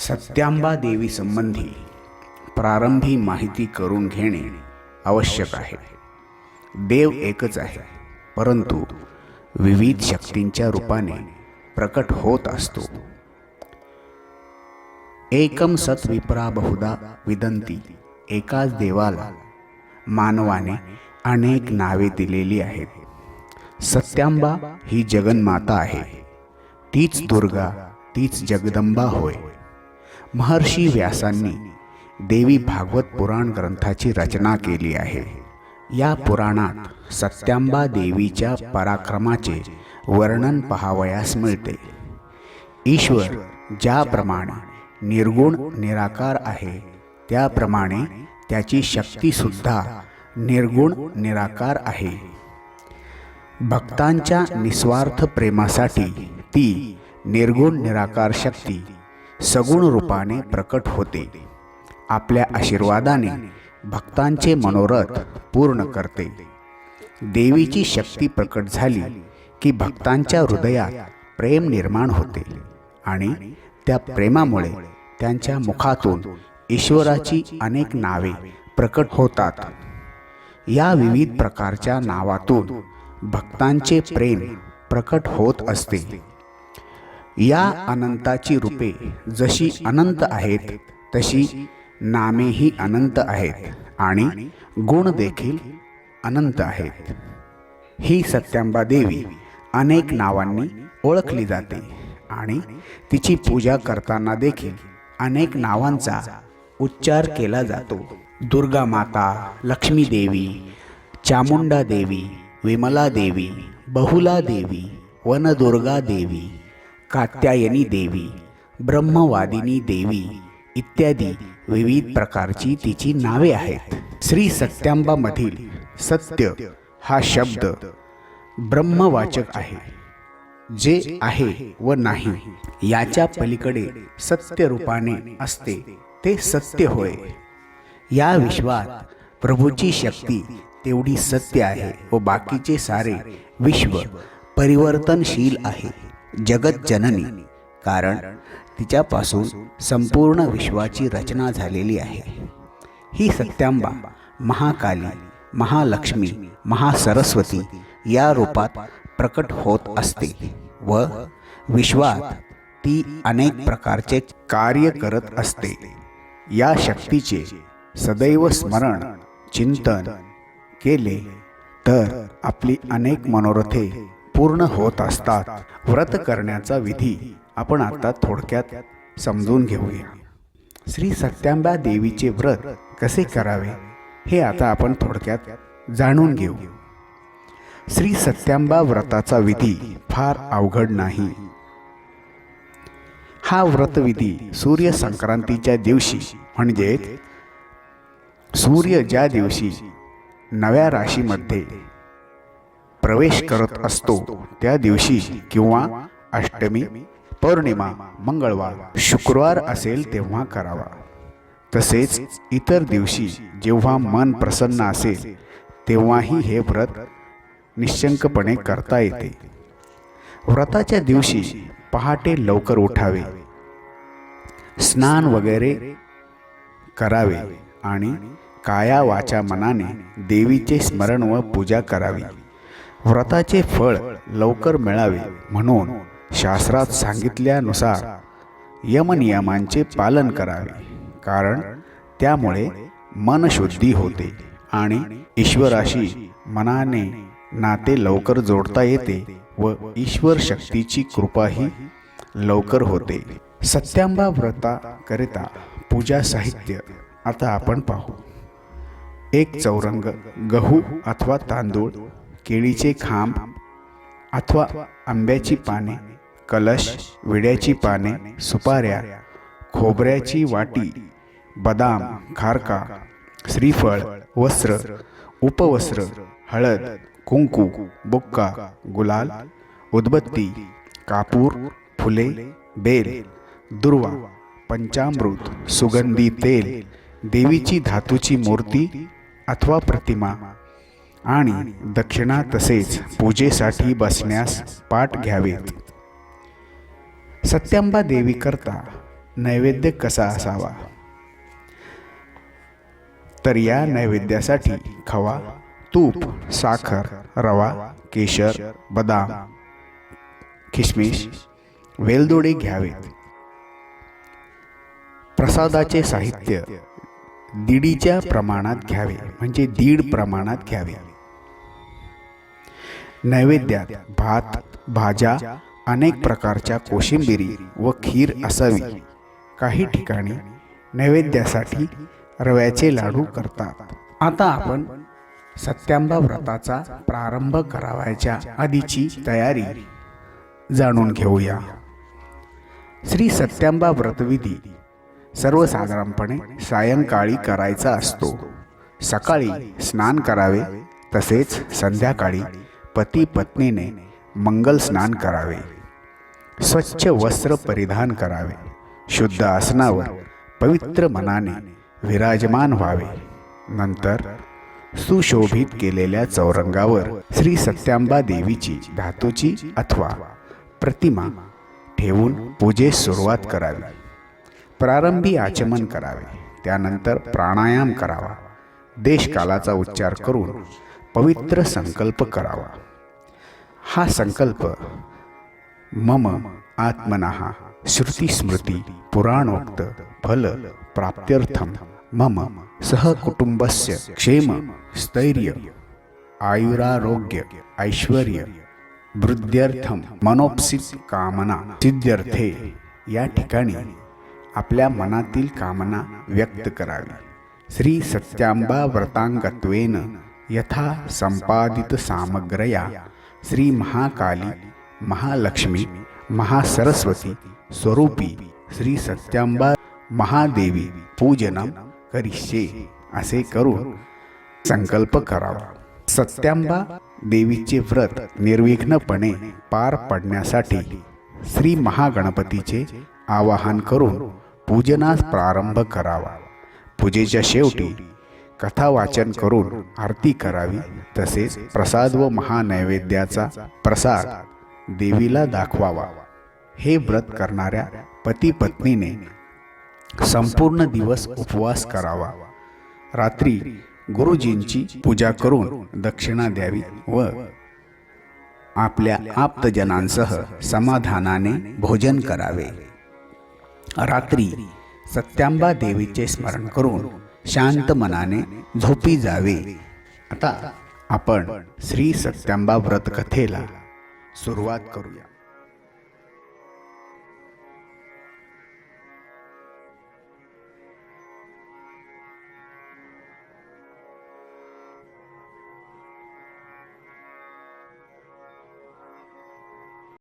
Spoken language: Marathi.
सत्यांबा देवी संबंधी प्रारंभी माहिती करून घेणे आवश्यक आहे. देव एकच आहे, परंतु विविध शक्तींच्या रूपाने प्रकट होत असतो. एकम सत विप्रा बहुधा विदंती. एकाच देवाला मानवाने अनेक नावे दिलेली आहेत. सत्यांबा ही जगन्माता आहे. तीच दुर्गा, तीच जगदंबा होय. महर्षी व्यासांनी देवी भागवत पुराण ग्रंथाची रचना केली आहे. या पुराणात सत्यांबा देवीच्या पराक्रमाचे वर्णन पाहावयास मिळते. ईश्वर ज्याप्रमाणे निर्गुण निराकार आहे, त्याप्रमाणे त्याची शक्ती सुद्धा निर्गुण निराकार आहे. भक्तांच्या निस्वार्थ प्रेमासाठी ती निर्गुण निराकार शक्ती सगुण रूपाने प्रकट होते. आपल्या आशीर्वादाने भक्तांचे मनोरथ पूर्ण करते. देवीची शक्ती प्रकट झाली की भक्तांच्या हृदयात प्रेम निर्माण होते आणि त्या प्रेमामुळे त्यांच्या मुखातून ईश्वराची अनेक नावे प्रकट होतात. या विविध प्रकारच्या नावातून भक्तांचे प्रेम प्रकट होत असते. या अनंताची रूपे जशी अनंत आहेत, तशी नामेही अनंत आहेत आणि गुण देखील अनंत आहेत. ही सत्यांबा देवी अनेक नावांनी ओळखली जाते आणि तिची पूजा करताना देखील अनेक नावांचा उच्चार केला जातो. दुर्गा माता, लक्ष्मी देवी, चामुंडा देवी, विमला देवी, बहुला देवी, वनदुर्गा देवी, कात्यायनी देवी, ब्रह्मवादिनी देवी इत्यादी विविध प्रकारची तिची नावे आहेत. श्री सत्यांबामधील सत्य हा शब्द ब्रह्मवाचक आहे. जे आहे व नाही याच्या पलीकडे सत्य रूपाने असते ते सत्य होय. या विश्वात प्रभूची शक्ती तेवढी सत्य आहे व बाकीचे सारे विश्व परिवर्तनशील आहे. जगत जननी, कारण तिच्यापासून संपूर्ण विश्वाची रचना झालेली आहे. ही सत्यांबा महाकाली, महालक्ष्मी, महासरस्वती या रूपात प्रकट होत असते व विश्वात ती अनेक प्रकारचे कार्य करत असते. या शक्तीचे सदैव स्मरण चिंतन केले तर आपली अनेक मनोरथे पूर्ण होत असतात. व्रत करण्याचा विधी आपण आता थोडक्यात समजून घेऊया. श्री सत्यांबा देवीचे व्रत कसे करावे हे आता आपण थोडक्यात जाणून घेऊ. श्री सत्यांबा व्रताचा विधी फार अवघड नाही. हा व्रतविधी सूर्य संक्रांतीच्या दिवशी, म्हणजे सूर्य ज्या दिवशी नव्या राशीमध्ये प्रवेश करत असतो त्या दिवशी किंवा अष्टमी, पौर्णिमा, मंगळवार, शुक्रवार असेल तेव्हा करावा. तसेच इतर दिवशी जेव्हा मन प्रसन्न असेल तेव्हाही हे व्रत निश्चिंतपणे करता येते. व्रताच्या दिवशी पहाटे लवकर उठावे, स्नान वगैरे करावे आणि काया वाचा मनाने देवीचे स्मरण व पूजा करावी. व्रताचे फळ लवकर मिळावे म्हणून शास्त्रात सांगितल्यानुसार यमनियमांचे पालन करावे, कारण त्यामुळे मनशुद्धी होते आणि ईश्वराशी मनाने नाते लवकर जोडता येते व ईश्वर शक्तीची कृपाही लवकर होते. सत्यांबा व्रताकरिता पूजा साहित्य आता आपण पाहू. एक चौरंग, गहू अथवा तांदूळ, केळीचे खांब अथवा आंब्याची पाने, कलश, विड्याची पाने, सुपाऱ्या, खोबऱ्याची वाटी, बदाम, खारका, श्रीफळ, वस्त्र, उपवस्त्र, हळद, कुंकू, बुक्का, गुलाल, उदबत्ती, कापूर, फुले, बेल, दुर्वा, पंचामृत, सुगंधी तेल, देवीची धातूची मूर्ती अथवा प्रतिमा आणि दक्षिणा, तसेच पूजेसाठी बसण्यास पाट घ्यावेत. सत्यांबा देवी करता नैवेद्य कसा असावा? तर या नैवेद्यासाठी खवा, तूप, साखर, रवा, केशर, बदाम, किशमिश, वेलदोडे घ्यावेत. प्रसादाचे साहित्य दीडीच्या प्रमाणात घ्यावे, म्हणजे 1.5 प्रमाणात घ्यावे. नैवेद्यात भात, भाज्या, अनेक प्रकारच्या कोशिंबिरी व खीर असावी. काही ठिकाणी नैवेद्यासाठी रव्याचे लाडू करतात. आता आपण सत्यांबा व्रताचा प्रारंभ करावयाच्या आधीची तयारी जाणून घेऊया. श्री सत्यांबा व्रतविधी सर्वसाधारणपणे सायंकाळी करायचा असतो. सकाळी स्नान करावे, तसेच संध्याकाळी पती पत्नीने मंगल स्नान करावे. स्वच्छ वस्त्र परिधान करावे. शुद्ध आसनावर पवित्र मनाने विराजमान व्हावे. नंतर सुशोभित केलेल्या चौरंगावर श्री सत्यांबा देवीची धातूची अथवा प्रतिमा ठेवून पूजेस सुरुवात करावी. प्रारंभी आचमन करावे. त्यानंतर प्राणायाम करावा. देशकालाचा उच्चार करून पवित्र संकल्प करावा. हा संकल्प मम आत्मनः श्रुती स्मृती पुराणोक्त फल प्राप्त्यर्थम मम सहकुटुंबस्य क्षेम स्थैर्य आयुरारोग्य ऐश्वर्य वृद्ध्यर्थम मनोप्सित कामना सिद्ध्यर्थे या ठिकाणी आपल्या मनातील कामना व्यक्त करावी. श्री सत्यांबा व्रतांगत्वेन यथा संपादित सामग्रया श्री महाकाली महालक्ष्मी महासरस्वती स्वरूपी श्री सत्यांबा महादेवी पूजनम करिष्ये असे करून संकल्प करावा. सत्यांबा देवीचे व्रत निर्विघ्नपणे पार पडण्यासाठी श्री महागणपतीचे आवाहन करून पूजनास प्रारंभ करावा. पूजेच्या शेवटी कथा वाचन करून आरती करावी. तसेच प्रसाद व महानैवेद्याचा प्रसाद देवीला दाखवावा. हे व्रत करणाऱ्या पती पत्नीने संपूर्ण दिवस उपवास करावा. रात्री गुरुजींची पूजा करून दक्षिणा द्यावी व आपल्या आप्तजनांसह समाधानाने भोजन करावे. रात्री सत्यांबा देवीचे स्मरण करून शांत मनाने झोपी जावे. आता आपण श्री सत्यांबा व्रत कथेला सुरुवात करूया.